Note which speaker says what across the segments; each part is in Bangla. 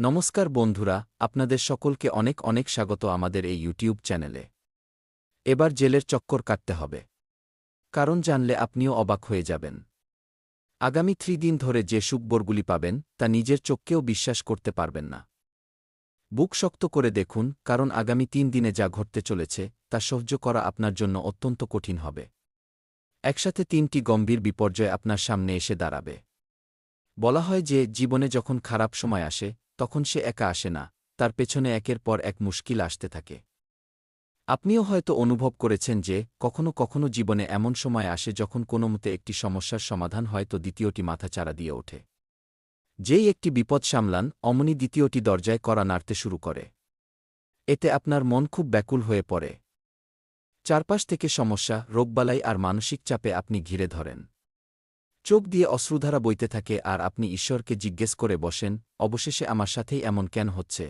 Speaker 1: নমস্কার বন্ধুরা, আপনাদের সকলকে অনেক অনেক স্বাগত আমাদের এই ইউটিউব চ্যানেলে। এবার জেলের চক্কর কাটতে হবে। কারণ জানলে আপনিও অবাক হয়ে যাবেন। আগামী 3 দিন ধরে যে সুখবরগুলি পাবেন তা নিজের চোখকেও বিশ্বাস করতে পারবেন না। বুক শক্ত করে দেখুন, কারণ আগামী 3 দিনে যা ঘটতে চলেছে তা সহ্য করা আপনার জন্য অত্যন্ত কঠিন হবে। একসাথে 3টি গম্ভীর বিপর্যয় আপনার সামনে এসে দাঁড়াবে। বলা হয় যে জীবনে যখন খারাপ সময় আসে তখন সে একা আসে না, তার পেছনে একের পর এক মুশকিল আসতে থাকে। আপনিও হয়তো অনুভব করেছেন যে কখনো কখনো জীবনে এমন সময় আসে যখন কোনোমতে একটি সমস্যার সমাধান হয়তো দ্বিতীয়টি মাথাচাড়া দিয়ে ওঠে। যেই একটি বিপদ সামলান, অমনি দ্বিতীয়টি দরজায় কড়া নাড়তে শুরু করে। এতে আপনার মন খুব ব্যাকুল হয়ে পড়ে। চারপাশ থেকে সমস্যা, রোগবালাই আর মানসিক চাপে আপনি ঘিরে ধরেন। চোখ দিয়ে অশ্রুধারা বইতে থাকে আর আপনি ঈশ্বরকে জিজ্ঞেস করে বসেন, অবশেষে আমার সাথেই এমন কেন হচ্ছে?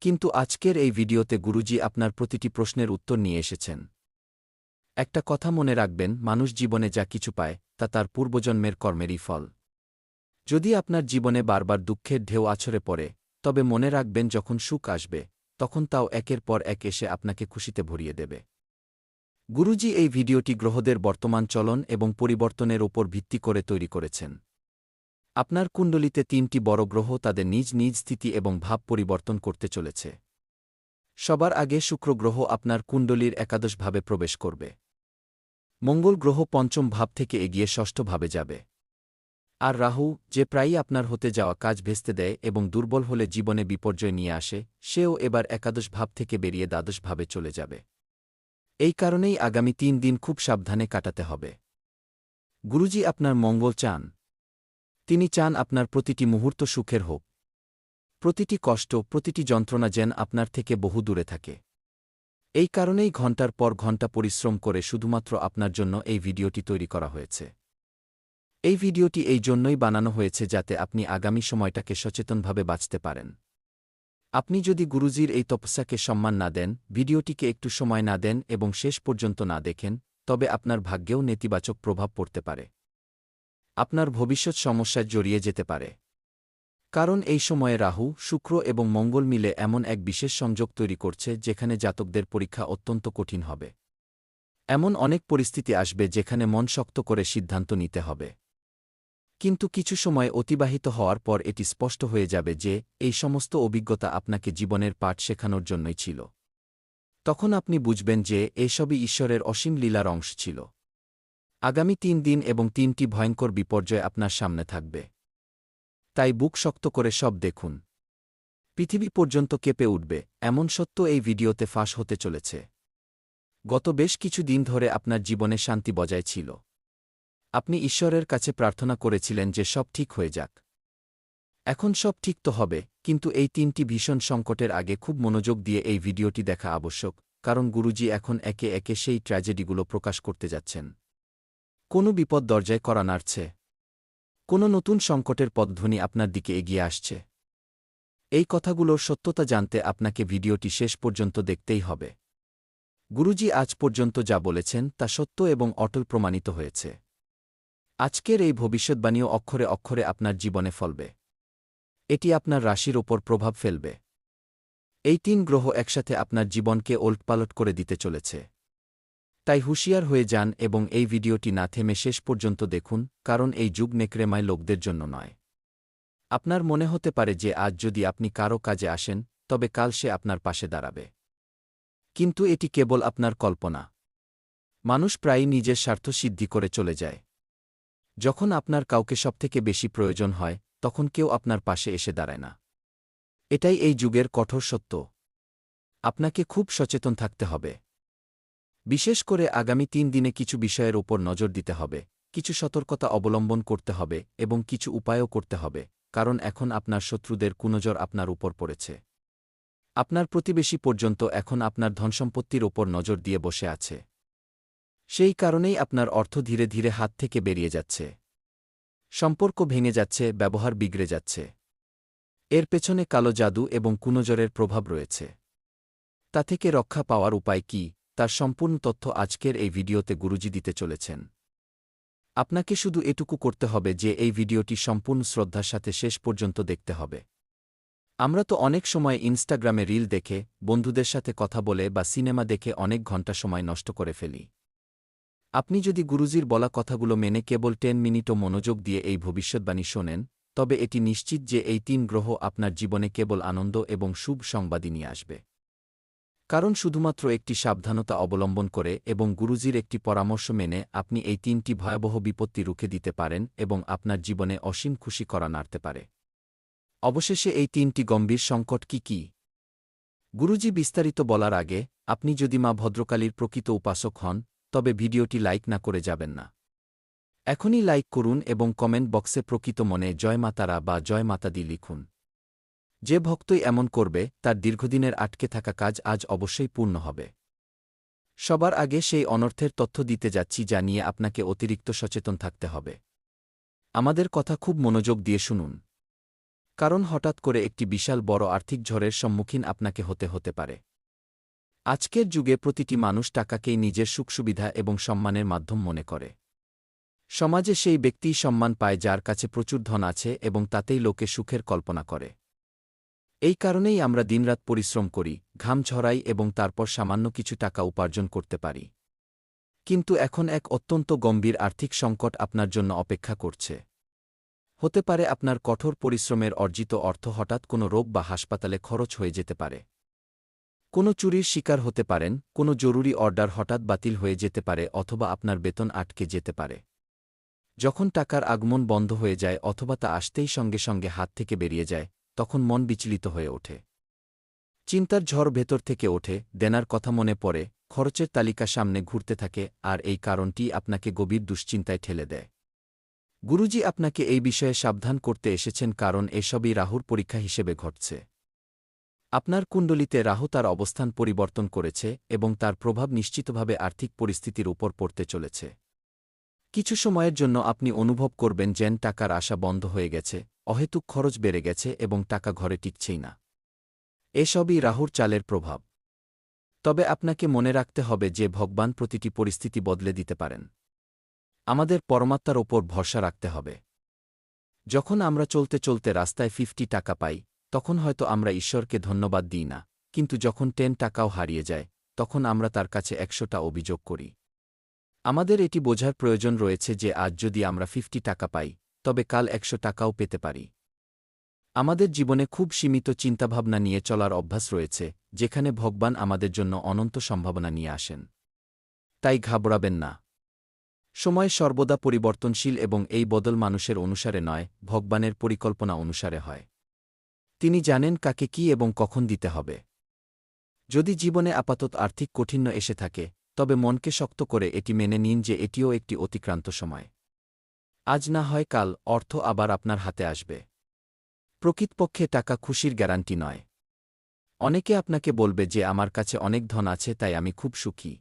Speaker 1: কিন্তু আজকের এই ভিডিওতে গুরুজি আপনার প্রতিটি প্রশ্নের উত্তর নিয়ে এসেছেন। একটা কথা মনে রাখবেন, মানুষ জীবনে যা কিছু পায় তা তার পূর্বজন্মের কর্মেরই ফল। যদি আপনার জীবনে বারবার দুঃখের ঢেউ আছড়ে পড়ে, তবে মনে রাখবেন যখন সুখ আসবে তখন তাও একের পর এক এসে আপনাকে খুশিতে ভরিয়ে দেবে। গুরুজি এই ভিডিওটি গ্রহদের বর্তমান চলন এবং পরিবর্তনের ওপর ভিত্তি করে তৈরি করেছেন। আপনার কুণ্ডলিতে 3টি বড় গ্রহ তাদের নিজ নিজ স্থিতি এবং ভাব পরিবর্তন করতে চলেছে। সবার আগে শুক্র গ্রহ আপনার কুণ্ডলীর একাদশ ভাবে প্রবেশ করবে। মঙ্গল গ্রহ পঞ্চম ভাব থেকে এগিয়ে ষষ্ঠ ভাবে যাবে। আর রাহু, যে প্রায়ই আপনার হতে যাওয়া কাজ ভেস্তে দেয় এবং দুর্বল হলে জীবনে বিপর্যয় নিয়ে আসে, সেও এবার একাদশ ভাব থেকে বেরিয়ে দ্বাদশ ভাবে চলে যাবে। এই কারণেই আগামী 3 দিন খুব সাবধানে কাটাতে হবে। গুরুজি আপনার মঙ্গল চান। তিনি চান আপনার প্রতিটি মুহূর্ত সুখের হোক। প্রতিটি কষ্ট, প্রতিটি যন্ত্রণা যেন আপনার থেকে বহু দূরে থাকে। এই কারণেই ঘণ্টার পর ঘণ্টা পরিশ্রম করে শুধুমাত্র আপনার জন্য এই ভিডিওটি তৈরি করা হয়েছে। এই ভিডিওটি এই জন্যই বানানো হয়েছে যাতে আপনি আগামী সময়টাকে সচেতনভাবে বাঁচতে পারেন। আপনি যদি গুরুজির এই তপস্যাকে সম্মান না দেন, ভিডিওটিকে একটু সময় না দেন এবং শেষ পর্যন্ত না দেখেন, তবে আপনার ভাগ্যেও নেতিবাচক প্রভাব পড়তে পারে। আপনার ভবিষ্যৎ সমস্যায় জড়িয়ে যেতে পারে। কারণ এই সময়ে রাহু, শুক্র এবং মঙ্গল মিলে এমন এক বিশেষ সংযোগ তৈরি করছে যেখানে জাতকদের পরীক্ষা অত্যন্ত কঠিন হবে। এমন অনেক পরিস্থিতি আসবে যেখানে মন শক্ত করে সিদ্ধান্ত নিতে হবে। কিন্তু কিছু সময় অতিবাহিত হওয়ার পর এটি স্পষ্ট হয়ে যাবে যে এই সমস্ত অভিজ্ঞতা আপনাকে জীবনের পাঠ শেখানোর জন্যই ছিল। তখন আপনি বুঝবেন যে এসবই ঈশ্বরের অসীম লীলার অংশ ছিল। আগামী 3 দিন এবং 3টি ভয়ঙ্কর বিপর্যয় আপনার সামনে থাকবে। তাই বুক শক্ত করে সব দেখুন। পৃথিবী পর্যন্ত কেঁপে উঠবে এমন সত্য এই ভিডিওতে ফাঁস হতে চলেছে। গত বেশ কিছু দিন ধরে আপনার জীবনে শান্তি বজায় ছিল। আপনি ঈশ্বরের কাছে প্রার্থনা করেছিলেন যে সব ঠিক হয়ে যাক। এখন সব ঠিক তো হবে, কিন্তু এই 3টি ভীষণ সংকটের আগে খুব মনোযোগ দিয়ে এই ভিডিওটি দেখা আবশ্যক, কারণ গুরুজি এখন একে একে সেই ট্র্যাজেডিগুলো প্রকাশ করতে যাচ্ছেন। কোনো বিপদ দরজায় কড়া নাড়ছে। কোনো নতুন সংকটের পদধ্বনি আপনার দিকে এগিয়ে আসছে। এই কথাগুলোর সত্যতা জানতে আপনাকে ভিডিওটি শেষ পর্যন্ত দেখতেই হবে। গুরুজি আজ পর্যন্ত যা বলেছেন তা সত্য এবং অটল প্রমাণিত হয়েছে। আজকের এই ভবিষ্যদ্বাণীও অক্ষরে অক্ষরে আপনার জীবনে ফলবে। এটি আপনার রাশির ওপর প্রভাব ফেলবে। এই 3 গ্রহ একসাথে আপনার জীবনকে ওলটপালট করে দিতে চলেছে। তাই হুঁশিয়ার হয়ে যান এবং এই ভিডিওটি না থেমে শেষ পর্যন্ত দেখুন, কারণ এই যুগ নেকড়েমায় লোকদের জন্য নয়। আপনার মনে হতে পারে যে আজ যদি আপনি কারো কাজে আসেন, তবে কাল সে আপনার পাশে দাঁড়াবে। কিন্তু এটি কেবল আপনার কল্পনা। মানুষ প্রায়ই নিজের স্বার্থ সিদ্ধি করে চলে যায়। যখন আপনার কাউকে সবথেকে বেশি প্রয়োজন হয়, তখন কেউ আপনার পাশে এসে দাঁড়ায় না। এটাই এই যুগের কঠোর সত্য। আপনাকে খুব সচেতন থাকতে হবে। বিশেষ করে আগামী 3 দিনে কিছু বিষয়ের ওপর নজর দিতে হবে, কিছু সতর্কতা অবলম্বন করতে হবে এবং কিছু উপায়ও করতে হবে, কারণ এখন আপনার শত্রুদের কুনজর আপনার উপর পড়েছে। আপনার প্রতিবেশী পর্যন্ত এখন আপনার ধনসম্পত্তির ওপর নজর দিয়ে বসে আছে। সেই কারণেই আপনার অর্থ ধীরে ধীরে হাত থেকে বেরিয়ে যাচ্ছে। সম্পর্ক ভেঙে যাচ্ছে, ব্যবহার বিগড়ে যাচ্ছে। এর পেছনে কালো জাদু এবং কুনজরের প্রভাব রয়েছে। তা থেকে রক্ষা পাওয়ার উপায় কী, তার সম্পূর্ণ তথ্য আজকের এই ভিডিওতে গুরুজি দিতে চলেছেন। আপনাকে শুধু এটুকু করতে হবে যে এই ভিডিওটি সম্পূর্ণ শ্রদ্ধার সাথে শেষ পর্যন্ত দেখতে হবে। আমরা তো অনেক সময় ইনস্টাগ্রামে রিল দেখে, বন্ধুদের সাথে কথা বলে বা সিনেমা দেখে অনেক ঘন্টা সময় নষ্ট করে ফেলি। আপনি যদি গুরুজির বলা কথাগুলো মেনে কেবল 10 মিনিটও মনোযোগ দিয়ে এই ভবিষ্যৎবাণী শোনেন, তবে এটি নিশ্চিত যে এই 3 গ্রহ আপনার জীবনে কেবল আনন্দ এবং শুভ সংবাদই নিয়ে আসবে। কারণ শুধুমাত্র একটি সাবধানতা অবলম্বন করে এবং গুরুজির একটি পরামর্শ মেনে আপনি এই 3টি ভয়াবহ বিপত্তি রুখে দিতে পারেন এবং আপনার জীবনে অসীম খুশি করা নাড়তে পারে। অবশেষে এই 3টি গম্ভীর সংকট কি কি? গুরুজি বিস্তারিত বলার আগে, আপনি যদি মা ভদ্রকালীর প্রকৃত উপাসক হন, তবে ভিডিওটি লাইক না করে যাবেন না। এখনই লাইক করুন এবং কমেন্ট বক্সে প্রকৃত মনে জয় মাতারা বা জয় মাতাদি লিখুন। যে ভক্তই এমন করবে, তার দীর্ঘদিনের আটকে থাকা কাজ আজ অবশ্যই পূর্ণ হবে। সবার আগে সেই অনর্থের তথ্য দিতে যাচ্ছি যা নিয়ে আপনাকে অতিরিক্ত সচেতন থাকতে হবে। আমাদের কথা খুব মনোযোগ দিয়ে শুনুন। কারণ হঠাৎ করে একটি বিশাল বড় আর্থিক ঝড়ের সম্মুখীন আপনাকে হতে পারে। আজকের যুগে প্রতিটি মানুষ টাকাকেই নিজের সুখসুবিধা এবং সম্মানের মাধ্যম মনে করে। সমাজে সেই ব্যক্তিই সম্মান পায় যার কাছে প্রচুর ধন আছে এবং তাতেই লোকে সুখের কল্পনা করে। এই কারণেই আমরা দিনরাত পরিশ্রম করি, ঘাম ঝরাই এবং তারপর সামান্য কিছু টাকা উপার্জন করতে পারি। কিন্তু এখন এক অত্যন্ত গম্ভীর আর্থিক সংকট আপনার জন্য অপেক্ষা করছে। হতে পারে আপনার কঠোর পরিশ্রমের অর্জিত অর্থ হঠাৎ কোনো রোগ বা হাসপাতালে খরচ হয়ে যেতে পারে। কোনো চুরির শিকার হতে পারেন, কোনো জরুরি অর্ডার হঠাৎ বাতিল হয়ে যেতে পারে অথবা আপনার বেতন আটকে যেতে পারে। যখন টাকার আগমন বন্ধ হয়ে যায় অথবা তা আসতেই সঙ্গে সঙ্গে হাত থেকে বেরিয়ে যায়, তখন মন বিচলিত হয়ে ওঠে। চিন্তার ঝড় ভেতর থেকে ওঠে, দেনার কথা মনে পড়ে, খরচের তালিকা সামনে ঘুরতে থাকে আর এই কারণটি আপনাকে গভীর দুশ্চিন্তায় ঠেলে দেয়। গুরুজি আপনাকে এই বিষয়ে সাবধান করতে এসেছেন কারণ এসবই রাহুর পরীক্ষা হিসেবে ঘটছে। আপনার কুণ্ডলিতে রাহু তার অবস্থান পরিবর্তন করেছে এবং তার প্রভাব নিশ্চিতভাবে আর্থিক পরিস্থিতির উপর পড়তে চলেছে। কিছু সময়ের জন্য আপনি অনুভব করবেন যেন টাকার আশা বন্ধ হয়ে গেছে, অহেতুক খরচ বেড়ে গেছে এবং টাকা ঘরে টিকছেই না। এসবই রাহুর চালের প্রভাব। তবে আপনাকে মনে রাখতে হবে যে ভগবান প্রতিটি পরিস্থিতি বদলে দিতে পারেন। আমাদের পরমাত্মার ওপর ভরসা রাখতে হবে। যখন আমরা চলতে চলতে রাস্তায় 50 টাকা পাই, তখন হয়তো আমরা ঈশ্বরকে ধন্যবাদ দিই না, কিন্তু যখন 10 টাকাও হারিয়ে যায়, তখন আমরা তার কাছে 100টা অভিযোগ করি। আমাদের এটি বোঝার প্রয়োজন রয়েছে যে আজ যদি আমরা 50 টাকা পাই, তবে কাল 100 টাকাও পেতে পারি। আমাদের জীবনে খুব সীমিত চিন্তাভাবনা নিয়ে চলার অভ্যাস রয়েছে, যেখানে ভগবান আমাদের জন্য অনন্ত সম্ভাবনা নিয়ে আসেন। তাই ঘাবড়াবেন না। সময় সর্বদা পরিবর্তনশীল এবং এই বদল মানুষের অনুসারে নয়, ভগবানের পরিকল্পনা অনুসারে হয়। তিনি জানেন কাকে কি এবং কখন দিতে হবে। যদি জীবনে আপাতত আর্থিক কঠিন্য এসে থাকে, তবে মনকে শক্ত করে এটি মেনে নিন যে এটিও একটি অতিক্রান্ত সময়। আজ না হয় কাল অর্থ আবার আপনার হাতে আসবে। প্রকৃতপক্ষে টাকা খুশির গ্যারান্টি নয়। অনেকে আপনাকে বলবে যে আমার কাছে অনেক ধন আছে তাই আমি খুব সুখী।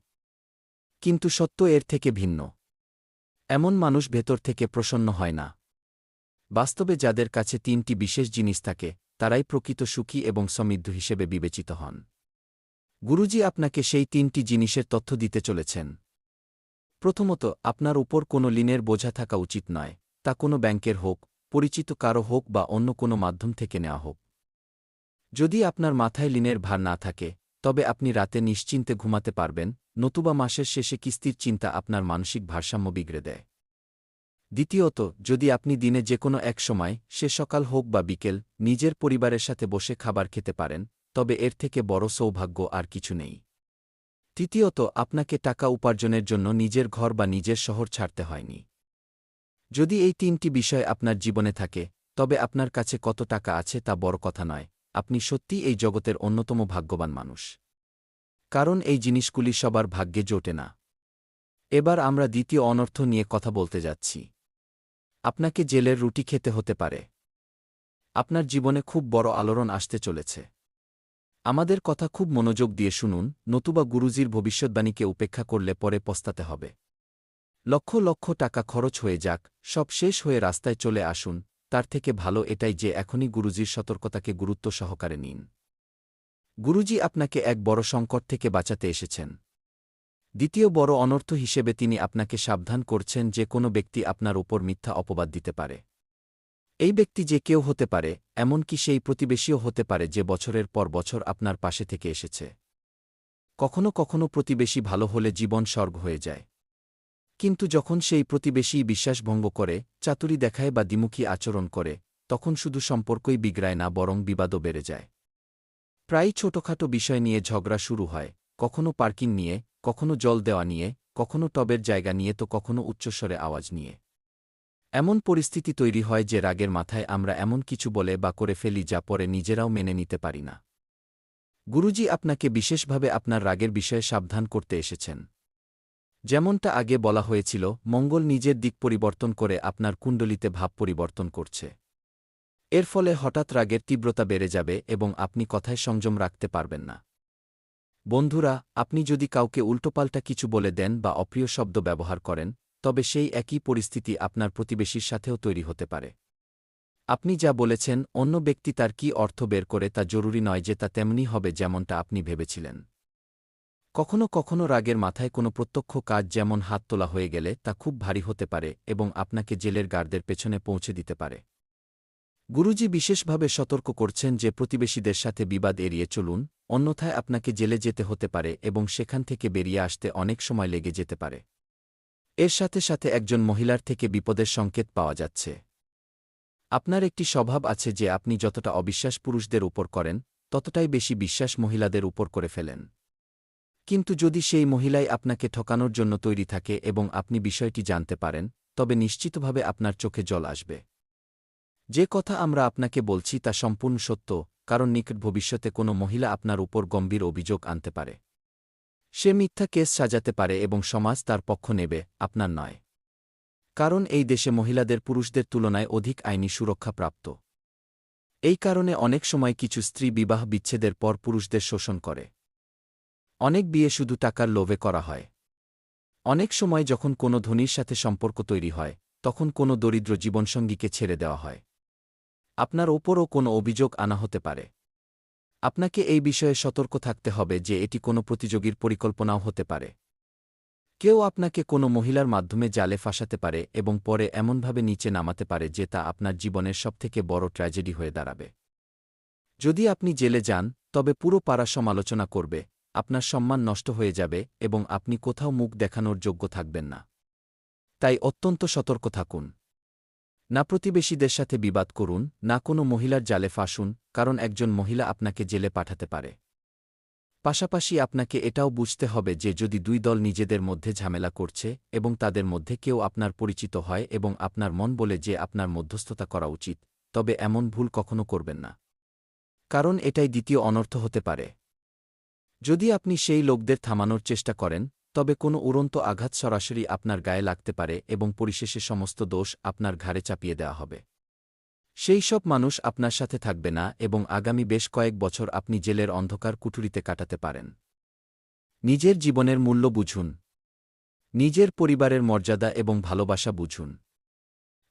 Speaker 1: কিন্তু সত্য এর থেকে ভিন্ন। এমন মানুষ ভেতর থেকে প্রসন্ন হয় না। বাস্তবে যাদের কাছে 3টি বিশেষ জিনিস থাকে, তারাই প্রকৃত সুখী এবং সমৃদ্ধ হিসেবে বিবেচিত হন। গুরুজি আপনাকে সেই 3টি জিনিসের তথ্য দিতে চলেছেন। প্রথমত, আপনার উপর কোনো ঋণের বোঝা থাকা উচিত নয়, তা কোনো ব্যাংকের হোক, পরিচিত কারো হোক বা অন্য কোনো মাধ্যম থেকে নেওয়া হোক। যদি আপনার মাথায় ঋণের ভার না থাকে, তবে আপনি রাতে নিশ্চিন্তে ঘুমাতে পারবেন, নতুবা মাসের শেষে কিস্তির চিন্তা আপনার মানসিক ভারসাম্য বিগড়ে দেয়। দ্বিতীয়ত, যদি আপনি দিনে যে কোনো এক সময়, সে সকাল হোক বা বিকেল, নিজের পরিবারের সাথে বসে খাবার খেতে পারেন, তবে এর থেকে বড় সৌভাগ্য আর কিছু নেই। তৃতীয়ত, আপনাকে টাকা উপার্জনের জন্য নিজের ঘর বা নিজের শহর ছাড়তে হয়নি। যদি এই 3টি বিষয় আপনার জীবনে থাকে, তবে আপনার কাছে কত টাকা আছে তা বড় কথা নয়, আপনি সত্যিই এই জগতের অন্যতম ভাগ্যবান মানুষ। কারণ এই জিনিসগুলি সবার ভাগ্যে জোটে না। এবার আমরা দ্বিতীয় অনর্থ নিয়ে কথা বলতে যাচ্ছি। আপনাকে জেলের রুটি খেতে হতে পারে। আপনার জীবনে খুব বড় আলোড়ন আসতে চলেছে। আমাদের কথা খুব মনোযোগ দিয়ে শুনুন, নতুবা গুরুজির ভবিষ্যদ্বাণীকে উপেক্ষা করলে পরে পস্তাতে হবে। লক্ষ লক্ষ টাকা খরচ হয়ে যাক, সব শেষ হয়ে রাস্তায় চলে আসুন, তার থেকে ভালো এটাই যে এখনই গুরুজির সতর্কতাকে গুরুত্ব সহকারে নিন। গুরুজি আপনাকে এক বড় সংকট থেকে বাঁচাতে এসেছেন। দ্বিতীয় বড় অনর্থ হিসেবে তিনি আপনাকে সাবধান করছেন যে কোনো ব্যক্তি আপনার উপর মিথ্যা অপবাদ দিতে পারে। এই ব্যক্তি যে কেউ হতে পারে, এমনকি সেই প্রতিবেশীও হতে পারে যে বছরের পর বছর আপনার পাশে থেকে এসেছে। কখনো কখনো প্রতিবেশী ভালো হলে জীবন স্বর্গ হয়ে যায়। কিন্তু যখন সেই প্রতিবেশী বিশ্বাসভঙ্গ করে, চাতুরি দেখায় বা দ্বিমুখী আচরণ করে, তখন শুধু সম্পর্কই বিগড়ায় না, বরং বিবাদও বেড়ে যায়। প্রায়ই ছোটখাটো বিষয় নিয়ে ঝগড়া শুরু হয়, কখনো পার্কিং নিয়ে, কখনো জল দেওয়া নিয়ে, কখনো টবের জায়গা নিয়ে, তো কখনো উচ্চস্বরে আওয়াজ নিয়ে। এমন পরিস্থিতি তৈরি হয় যে রাগের মাথায় আমরা এমন কিছু বলে বা করে ফেলি যা পরে নিজেরাও মেনে নিতে পারি না। গুরুজি আপনাকে বিশেষভাবে আপনার রাগের বিষয়ে সাবধান করতে এসেছেন। যেমনটা আগে বলা হয়েছিল, মঙ্গল নিজের দিক পরিবর্তন করে আপনার কুণ্ডলিতে ভাব পরিবর্তন করছে। এর ফলে হঠাৎ রাগের তীব্রতা বেড়ে যাবে এবং আপনি কথায় সংযম রাখতে পারবেন না। বন্ধুরা, আপনি যদি কাউকে উল্টোপাল্টা কিছু বলে দেন বা অপ্রিয় শব্দ ব্যবহার করেন, তবে সেই একই পরিস্থিতি আপনার প্রতিবেশীর সাথেও তৈরি হতে পারে। আপনি যা বলেছেন, অন্য ব্যক্তি তার কী অর্থ বের করে তা জরুরি নয় যে তা তেমনি হবে যেমনটা আপনি ভেবেছিলেন। কখনো কখনো রাগের মাথায় কোনো প্রত্যক্ষ কাজ, যেমন হাত তোলা হয়ে গেলে, তা খুব ভারী হতে পারে এবং আপনাকে জেলের গার্ডদের পেছনে পৌঁছে দিতে পারে। গুরুজি বিশেষভাবে সতর্ক করছেন যে প্রতিবেশীদের সাথে বিবাদ এড়িয়ে চলুন, অন্যথায় আপনাকে জেলে যেতে হতে পারে এবং সেখান থেকে বেরিয়ে আসতে অনেক সময় লেগে যেতে পারে। এর সাথে সাথে একজন মহিলার থেকে বিপদের সংকেত পাওয়া যাচ্ছে। আপনার একটি স্বভাব আছে যে আপনি যতটা অবিশ্বাস পুরুষদের উপর করেন, ততটাই বেশি বিশ্বাস মহিলাদের উপর করে ফেলেন। কিন্তু যদি সেই মহিলাই আপনাকে ঠকানোর জন্য তৈরি থাকে এবং আপনি বিষয়টি জানতে পারেন, তবে নিশ্চিতভাবে আপনার চোখে জল আসবে। যে কথা আমরা আপনাকে বলছি তা সম্পূর্ণ সত্য, কারণ নিকট ভবিষ্যতে কোনো মহিলা আপনার উপর গম্ভীর অভিযোগ আনতে পারে। সে মিথ্যা কেস সাজাতে পারে এবং সমাজ তার পক্ষ নেবে, আপনার নয়। কারণ এই দেশে মহিলাদের পুরুষদের তুলনায় অধিক আইনি সুরক্ষা প্রাপ্ত। এই কারণে অনেক সময় কিছু স্ত্রী বিবাহ বিচ্ছেদের পর পুরুষদের শোষণ করে। অনেক বিয়ে শুধু টাকার লোভে করা হয়। অনেক সময় যখন কোনো ধনীর সাথে সম্পর্ক তৈরি হয়, তখন কোনো দরিদ্র জীবনসঙ্গীকে ছেড়ে দেওয়া হয়। আপনার ওপরও কোনো অভিযোগ আনা হতে পারে। আপনাকে এই বিষয়ে সতর্ক থাকতে হবে যে এটি কোনো প্রতিযোগীর পরিকল্পনাও হতে পারে। কেউ আপনাকে কোনো মহিলার মাধ্যমে জালে ফাঁসাতে পারে এবং পরে এমনভাবে নিচে নামাতে পারে যে তা আপনার জীবনের সবথেকে বড় ট্র্যাজেডি হয়ে দাঁড়াবে। যদি আপনি জেলে যান, তবে পুরো পাড়া সমালোচনা করবে, আপনার সম্মান নষ্ট হয়ে যাবে এবং আপনি কোথাও মুখ দেখানোর যোগ্য থাকবেন না। তাই অত্যন্ত সতর্ক থাকুন। না প্রতিবেশীদের সাথে বিবাদ করুন, না কোনো মহিলার জালে ফাঁসুন, কারণ একজন মহিলা আপনাকে জেলে পাঠাতে পারে। পাশাপাশি আপনাকে এটাও বুঝতে হবে যে যদি দুই দল নিজেদের মধ্যে ঝামেলা করছে এবং তাদের মধ্যে কেউ আপনার পরিচিত হয় এবং আপনার মন বলে যে আপনার মধ্যস্থতা করা উচিত, তবে এমন ভুল কখনো করবেন না। কারণ এটাই দ্বিতীয় অনর্থ হতে পারে। যদি আপনি সেই লোকদের থামানোর চেষ্টা করেন, তবে কোনো উড়ন্ত আঘাত সরাসরি আপনার গায়ে লাগতে পারে এবং পরিশেষে সমস্ত দোষ আপনার ঘাড়ে চাপিয়ে দেওয়া হবে। সেই সব মানুষ আপনার সাথে থাকবে না এবং আগামী বেশ কয়েক বছর আপনি জেলের অন্ধকার কুঠুরিতে কাটাতে পারেন। নিজের জীবনের মূল্য বুঝুন। নিজের পরিবারের মর্যাদা এবং ভালোবাসা বুঝুন।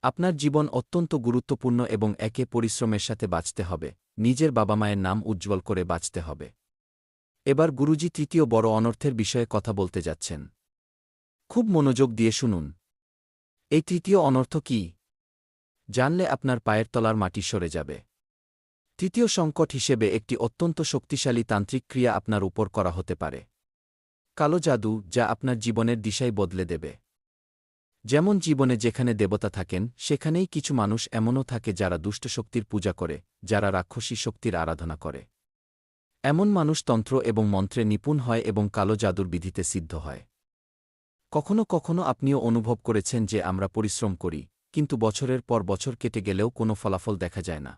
Speaker 1: আপনার জীবন অত্যন্ত গুরুত্বপূর্ণ এবং একে পরিশ্রমের সাথে বাঁচতে হবে, নিজের বাবা মায়ের নাম উজ্জ্বল করে বাঁচতে হবে। এবার গুরুজি তৃতীয় বড় অনর্থের বিষয়ে কথা বলতে যাচ্ছেন। খুব মনোযোগ দিয়ে শুনুন। এই তৃতীয় অনর্থ কী জানলে আপনার পায়ের তলার মাটি সরে যাবে। তৃতীয় সংকট হিসেবে একটি অত্যন্ত শক্তিশালী তান্ত্রিক ক্রিয়া আপনার উপর করা হতে পারে। কালো জাদু, যা আপনার জীবনের দিশাই বদলে দেবে। যেমন জীবনে যেখানে দেবতা থাকেন, সেখানেই কিছু মানুষ এমনও থাকে যারা দুষ্ট শক্তির পূজা করে, যারা রাক্ষসী শক্তির আরাধনা করে। এমন মানুষ তন্ত্র এবং মন্ত্রে নিপুণ হয় এবং কালো জাদুর বিধিতে সিদ্ধ হয়। কখনো কখনো আপনিও অনুভব করেছেন যে আমরা পরিশ্রম করি, কিন্তু বছরের পর বছর কেটে গেলেও কোনো ফলাফল দেখা যায় না।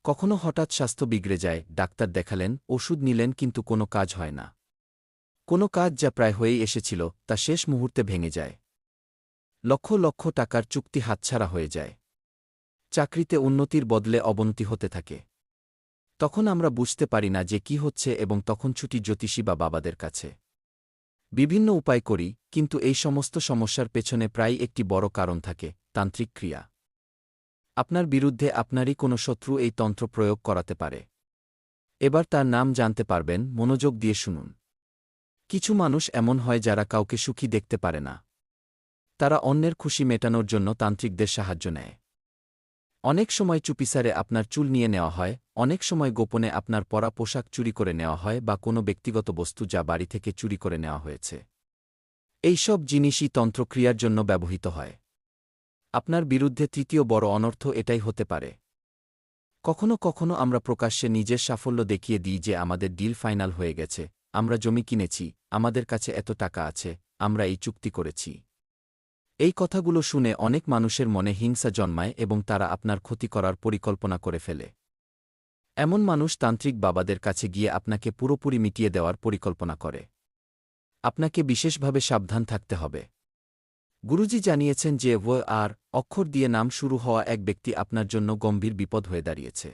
Speaker 1: কখনো হঠাৎ স্বাস্থ্য বিগড়ে যায়, ডাক্তার দেখালেন, ওষুধ নিলেন, কিন্তু কোনো কাজ হয় না। কোনো কাজ যা প্রায় হয়েই এসেছিল, তা শেষ মুহূর্তে ভেঙে যায়। লক্ষ লক্ষ টাকার চুক্তি হাতছাড়া হয়ে যায়। চাকরিতে উন্নতির বদলে অবনতি হতে থাকে। তখন আমরা বুঝতে পারি না যে কি হচ্ছে এবং তখন ছুটি জ্যোতিষী বা বাবাদের কাছে। বিভিন্ন উপায় করি, কিন্তু এই সমস্ত সমস্যার পেছনে প্রায় একটি বড় কারণ থাকে, তান্ত্রিক ক্রিয়া। আপনার বিরুদ্ধে আপনারই কোনো শত্রু এই তন্ত্র প্রয়োগ করাতে পারে। এবার তার নাম জানতে পারবেন, মনোযোগ দিয়ে শুনুন। কিছু মানুষ এমন হয় যারা কাউকে সুখী দেখতে পারে না। তারা অন্যের খুশি মেটানোর জন্য তান্ত্রিকদের সাহায্য নেয়। অনেক সময় চুপিসারে আপনার চুল নিয়ে নেওয়া হয়, অনেক সময় গোপনে আপনার পরা পোশাক চুরি করে নেওয়া হয় বা কোনো ব্যক্তিগত বস্তু যা বাড়ি থেকে চুরি করে নেওয়া হয়েছে। এই সব জিনিসই তন্ত্রক্রিয়ার জন্য ব্যবহৃত হয়। আপনার বিরুদ্ধে তৃতীয় বড় অনর্থ এটাই হতে পারে। কখনো কখনো আমরা প্রকাশ্যে নিজের সাফল্য দেখিয়ে দিই যে আমাদের ডিল ফাইনাল হয়ে গেছে, আমরা জমি কিনেছি, আমাদের কাছে এত টাকা আছে, আমরা এই চুক্তি করেছি। এই কথাগুলো শুনে অনেক মানুষের মনে হিংসা জন্মায় এবং তারা আপনার ক্ষতি করার পরিকল্পনা করে ফেলে। এমন মানুষ তান্ত্রিক বাবাদের কাছে গিয়ে আপনাকে পুরোপুরি মিটিয়ে দেওয়ার পরিকল্পনা করে। আপনাকে বিশেষভাবে সাবধান থাকতে হবে। গুরুজি জানিয়েছেন যে আর অক্ষর দিয়ে নাম শুরু হওয়া এক ব্যক্তি আপনার জন্য গম্ভীর বিপদ হয়ে দাঁড়িয়েছে।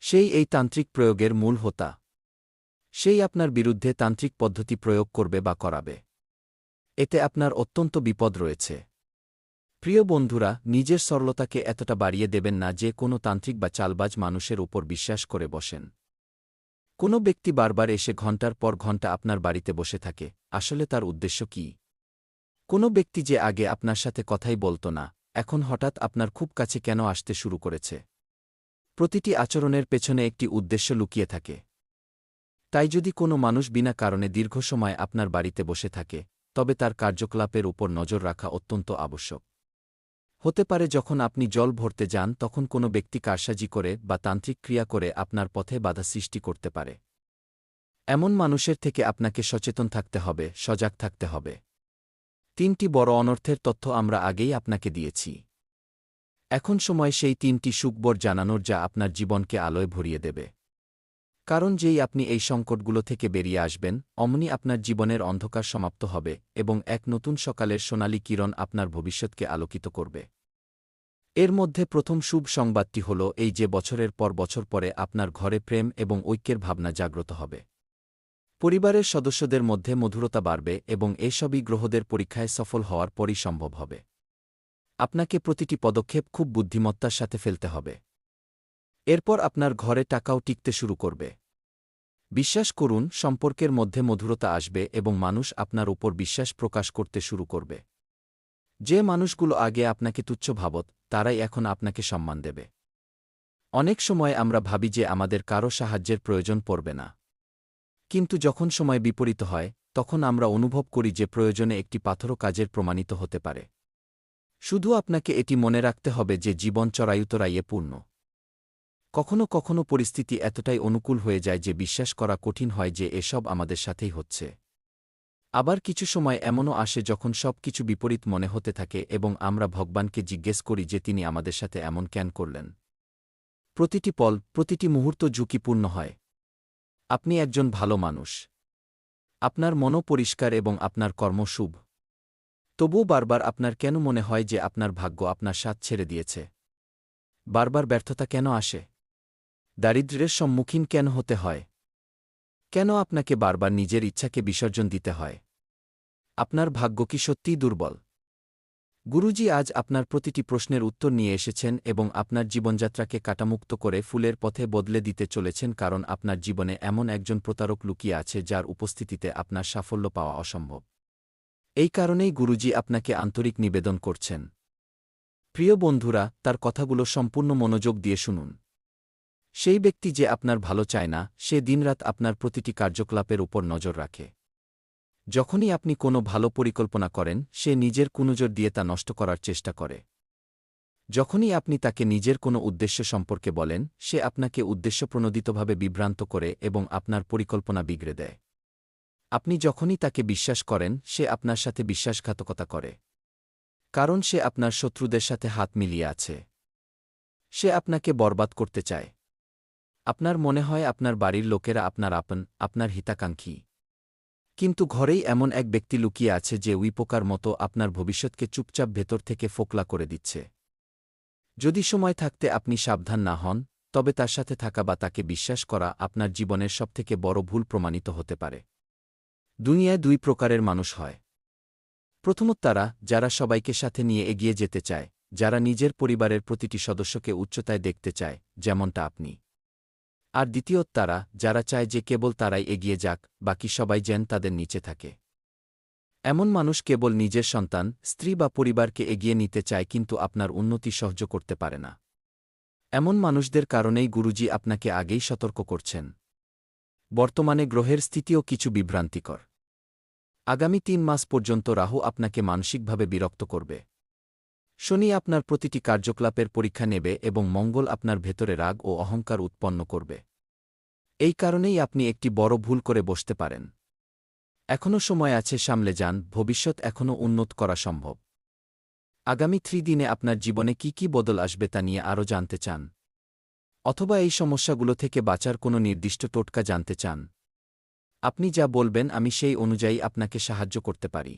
Speaker 1: সেই এই তান্ত্রিক প্রয়োগের মূল হোতা। সেই আপনার বিরুদ্ধে তান্ত্রিক পদ্ধতি প্রয়োগ করবে বা করাবে। এতে আপনার অত্যন্ত বিপদ রয়েছে। প্রিয় বন্ধুরা, নিজের সরলতাকে এতটা বাড়িয়ে দেবেন না যে কোনো তান্ত্রিক বা চালবাজ মানুষের উপর বিশ্বাস করে বসেন। কোনো ব্যক্তি বারবার এসে ঘণ্টার পর ঘণ্টা আপনার বাড়িতে বসে থাকে, আসলে তার উদ্দেশ্য কী? কোনো ব্যক্তি যে আগে আপনার সাথে কথাই বলত না, এখন হঠাৎ আপনার খুব কাছে কেন আসতে শুরু করেছে? প্রতিটি আচরণের পেছনে একটি উদ্দেশ্য লুকিয়ে থাকে। তাই যদি কোনো মানুষ বিনা কারণে দীর্ঘ সময় আপনার বাড়িতে বসে থাকে, তবে তার কার্যকলাপের উপর নজর রাখা অত্যন্ত আবশ্যক। হতে পারে যখন আপনি জল ভরতে যান তখন কোনো ব্যক্তি কারসাজি করে বা তান্ত্রিক ক্রিয়া করে আপনার পথে বাধা সৃষ্টি করতে পারে। এমন মানুষের থেকে আপনাকে সচেতন থাকতে হবে, সজাগ থাকতে হবে। 3টি বড় অনর্থের তথ্য আমরা আগেই আপনাকে দিয়েছি। এখন সময় সেই 3টি সুখবর জানানোর যা আপনার জীবনকে আলোয় ভরিয়ে দেবে। কারণ যেই আপনি এই সংকটগুলো থেকে বেরিয়ে আসবেন, অমনি আপনার জীবনের অন্ধকার সমাপ্ত হবে এবং এক নতুন সকালের সোনালি কিরণ আপনার ভবিষ্যৎকে আলোকিত করবে। এর মধ্যে প্রথম শুভ সংবাদটি হল এই যে বছরের পর বছর পরে আপনার ঘরে প্রেম এবং ঐক্যের ভাবনা জাগ্রত হবে। পরিবারের সদস্যদের মধ্যে মধুরতা বাড়বে এবং এসবই গ্রহদের পরীক্ষায় সফল হওয়ার পরই সম্ভব হবে। আপনাকে প্রতিটি পদক্ষেপ খুব বুদ্ধিমত্তার সাথে ফেলতে হবে। এরপর আপনার ঘরে টাকাও টিকতে শুরু করবে। বিশ্বাস করুন, সম্পর্কের মধ্যে মধুরতা আসবে এবং মানুষ আপনার উপর বিশ্বাস প্রকাশ করতে শুরু করবে। যে মানুষগুলো আগে আপনাকে তুচ্ছ ভাবত, তারাই এখন আপনাকে সম্মান দেবে। অনেক সময় আমরা ভাবি যে আমাদের কারও সাহায্যের প্রয়োজন পড়বে না। কিন্তু যখন সময় বিপরীত হয়, তখন আমরা অনুভব করি যে প্রয়োজনে একটি পাথরও কাজের প্রমাণিত হতে পারে। শুধু আপনাকে এটি মনে রাখতে হবে যে জীবন চড়াইউতরাইয়ে পূর্ণ। কখনো কখনো পরিস্থিতি এতটাই অনুকূল হয়ে যায় যে বিশ্বাস করা কঠিন হয় যে এসব আমাদের সাথেই হচ্ছে। আবার কিছু সময় এমনও আসে যখন সব কিছু বিপরীত মনে হতে থাকে এবং আমরা ভগবানকে জিজ্ঞেস করি যে তিনি আমাদের সাথে এমন কেন করলেন। প্রতিটি পল, প্রতিটি মুহূর্ত ঝুঁকিপূর্ণ হয়। আপনি একজন ভালো মানুষ। আপনার মনও পরিষ্কার এবং আপনার কর্ম শুভ। তবুও বারবার আপনার কেন মনে হয় যে আপনার ভাগ্য আপনার সাথ ছেড়ে দিয়েছে? বারবার ব্যর্থতা কেন আসে? দারিদ্র্যের সম্মুখীন কেন হতে হয়? কেন আপনাকে বারবার নিজের ইচ্ছাকে বিসর্জন দিতে হয়? আপনার ভাগ্য কি সত্যিই দুর্বল? গুরুজি আজ আপনার প্রতিটি প্রশ্নের উত্তর নিয়ে এসেছেন এবং আপনার জীবনযাত্রাকে কাটামুক্ত করে ফুলের পথে বদলে দিতে চলেছেন, কারণ আপনার জীবনে এমন একজন প্রতারক লুকিয়ে আছে যার উপস্থিতিতে আপনার সাফল্য পাওয়া অসম্ভব। এই কারণেই গুরুজি আপনাকে আন্তরিক নিবেদন করছেন। প্রিয় বন্ধুরা, তার কথাগুলো সম্পূর্ণ মনোযোগ দিয়ে শুনুন। সেই ব্যক্তি যে আপনার ভালো চায় না, সে দিনরাত আপনার প্রতিটি কার্যকলাপের উপর নজর রাখে। যখনই আপনি কোনো ভালো পরিকল্পনা করেন, সে নিজের কুনজর দিয়ে তা নষ্ট করার চেষ্টা করে। যখনই আপনি তাকে নিজের কোনো উদ্দেশ্য সম্পর্কে বলেন, সে আপনাকে উদ্দেশ্যপ্রণোদিতভাবে বিভ্রান্ত করে এবং আপনার পরিকল্পনা বিগড়ে দেয়। আপনি যখনই তাকে বিশ্বাস করেন, সে আপনার সাথে বিশ্বাসঘাতকতা করে। কারণ সে আপনার শত্রুদের সাথে হাত মিলিয়ে আছে। সে আপনাকে বরবাদ করতে চায়। আপনার মনে হয় আপনার বাড়ির লোকেরা আপনার আপন, আপনার হিতাকাঙ্ক্ষী। কিন্তু ঘরেই এমন এক ব্যক্তি লুকিয়ে আছে যে উইপোকার মতো আপনার ভবিষ্যৎকে চুপচাপ ভেতর থেকে ফোকলা করে দিচ্ছে। যদি সময় থাকতে আপনি সাবধান না হন, তবে তার সাথে থাকা বা তাকে বিশ্বাস করা আপনার জীবনের সবথেকে বড় ভুল প্রমাণিত হতে পারে। দুনিয়ায় 2 প্রকারের মানুষ হয়। প্রথমত তারা, যারা সবাইকে সাথে নিয়ে এগিয়ে যেতে চায়, যারা নিজের পরিবারের প্রতিটি সদস্যকে উচ্চতায় দেখতে চায়, যেমনটা আপনি। আর দ্বিতীয়ত তারা, যারা চায় যে কেবল তারাই এগিয়ে যাক, বাকি সবাই যেন তাদের নিচে থাকে। এমন মানুষ কেবল নিজের সন্তান, স্ত্রী বা পরিবারকে এগিয়ে নিতে চায় কিন্তু আপনার উন্নতি সহ্য করতে পারে না। এমন মানুষদের কারণেই গুরুজি আপনাকে আগেই সতর্ক করছেন। বর্তমানে গ্রহের স্থিতিও কিছু বিভ্রান্তিকর। আগামী ৩ মাস পর্যন্ত রাহু আপনাকে মানসিকভাবে বিরক্ত করবে। শনি আপনার প্রতিটি কার্যকলাপের পরীক্ষা নেবে এবং মঙ্গল আপনার ভেতরে রাগ ও অহংকার উৎপন্ন করবে। এই কারণেই আপনি একটি বড় ভুল করে বসতে পারেন। এখনও সময় আছে, সামলে যান, ভবিষ্যৎ এখনও উন্নত করা সম্ভব। আগামী 3 দিনে আপনার জীবনে কি কি বদল আসবে তা নিয়ে আরও জানতে চান? অথবা এই সমস্যাগুলো থেকে বাঁচার কোনো নির্দিষ্ট টোটকা জানতে চান? আপনি যা বলবেন আমি সেই অনুযায়ী আপনাকে সাহায্য করতে পারি।